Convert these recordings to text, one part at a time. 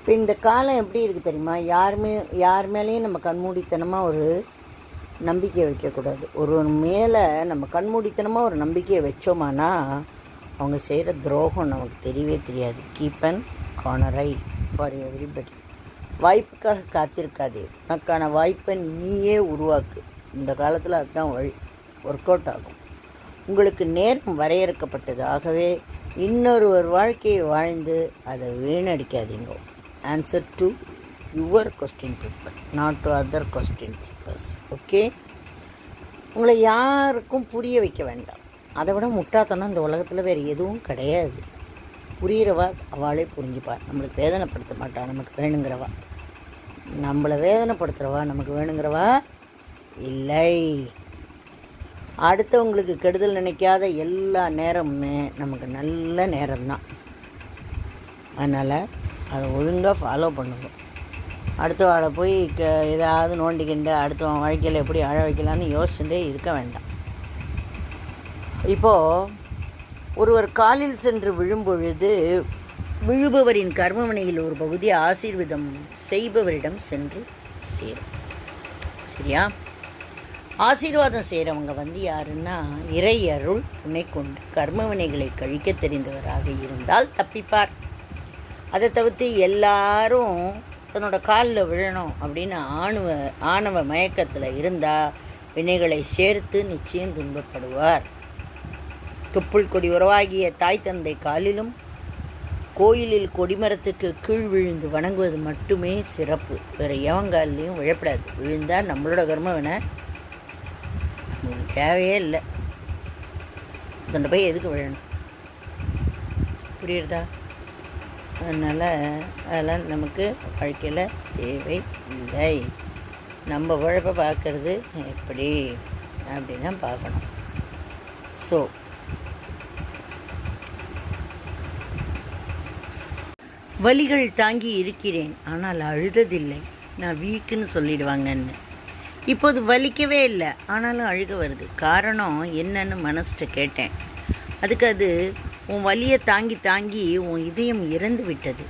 இப்போ இந்த காலம் எப்படி இருக்குது தெரியுமா? யார் மேலேயும் நம்ம கண்மூடித்தனமாக ஒரு நம்பிக்கையை வைக்கக்கூடாது. ஒரு மேலே நம்ம கண்மூடித்தனமாக ஒரு நம்பிக்கையை வச்சோமானா அவங்க செய்கிற துரோகம் நமக்கு தெரியவே தெரியாது. Keep and corner I for everybody. வாய்ப்புக்காக காத்திருக்காதே, உனக்கான வாய்ப்பை நீயே உருவாக்கு. இந்த காலத்தில் அதுதான் வழி, ஒர்க் அவுட் ஆகும். உங்களுக்கு நேரம் வரையறுக்கப்பட்டது. ஆகவே இன்னொருவர் வாழ்க்கையை வாழ்ந்து அதை வீணடிக்காதீங்க. Answer to your question paper, not to other question papers. Okay, உங்களை யாருக்கும் புரிய வைக்க வேண்டாம். அதை விட முட்டாத்தனம் இந்த உலகத்தில் வேறு எதுவும் கிடையாது. புரிகிறவா அவளே புரிஞ்சுப்பா. நம்மளுக்கு வேதனைப்படுத்த மாட்டா, நமக்கு வேணுங்கிறவா. நம்மளை வேதனைப்படுத்துகிறவா நமக்கு வேணுங்கிறவா இல்லை. அடுத்தவங்களுக்கு கெடுதல் நினைக்காத எல்லா நேரமுமே நமக்கு நல்ல நேரம்தான். அதனால் அதை ஒழுங்காக ஃபாலோ பண்ணுங்க. அடுத்தவாளை போய் ஏதாவது நோண்டிக்கிண்டு அடுத்தவன் வாழ்க்கையில் எப்படி அழ வைக்கலான்னு யோசிச்சுட்டே இருக்க வேண்டாம். இப்போது ஒருவர் காலில் சென்று விழும்பொழுது விழுபவரின் கர்மவினையில் ஒரு பகுதி ஆசீர்வாதம் செய்பவரிடம் சென்று சேரும். சரியா? ஆசீர்வாதம் செய்கிறவங்க யாருன்னா இறை அருள் துணை கொண்டு கர்மவினைகளை கழிக்க தெரிந்தவராக இருந்தால் தப்பிப்பார். அதை தவிர்த்து எல்லாரும் தன்னோட காலில் விழணும் அப்படின்னு ஆணவ மயக்கத்தில் இருந்தால் வினைகளை சேர்த்து நிச்சயம் துன்பப்படுவார். தொப்புள் கொடி உறவாகிய தாய் தந்தை காலிலும் கோயிலில் கொடிமரத்துக்கு கீழ் விழுந்து வணங்குவது மட்டுமே சிறப்பு. வேறு எவங்காலையும் விழப்படாது. விழுந்தால் நம்மளோட கர்மவினை நம்மளுக்கு தேவையே இல்லை. தண்டை போய் எதுக்கு விழணும்? புரியுறதா? அதனால் அதெல்லாம் நமக்கு வாழ்க்கையில் தேவை இல்லை. நம்ம உழைப்பை பார்க்குறது எப்படி அப்படின்னு பார்க்கணும். ஸோ வலிகள் தாங்கி இருக்கிறேன், ஆனால் அழுததில்லை, நான் வீக்குன்னு சொல்லிடுவாங்கன்னு. இப்போது வலிக்கவே இல்லை, ஆனாலும் அழுக வருது. காரணம் என்னன்னு மனசிட்ட கேட்டேன். அதுக்கு அது உன் வலியை தாங்கி தாங்கி உன் இதயம் இறந்து விட்டது.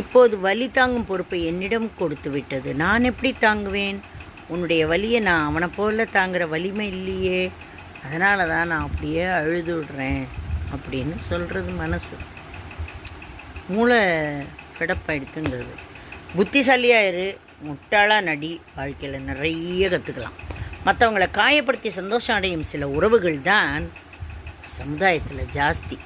இப்போது வலி தாங்கும் பொறுப்பை என்னிடம் கொடுத்து விட்டது. நான் எப்படி தாங்குவேன்? உன்னுடைய வலியை நான் அவனை போல தாங்குகிற வலிமை இல்லையே, அதனால தான் நான் அப்படியே அழுது விடுறேன் அப்படின்னு சொல்கிறது மனசு. மூளை ஃபெடப்பாயிடுத்துங்கிறது. புத்திசாலியாக இரு, முட்டாளாக நடி, வாழ்க்கையில் நிறைய கற்றுக்கலாம். மற்றவங்களை காயப்படுத்தி சந்தோஷம் அடையும் சில உறவுகள் தான் சமுதாயத்தில் ஜாஸ்தி.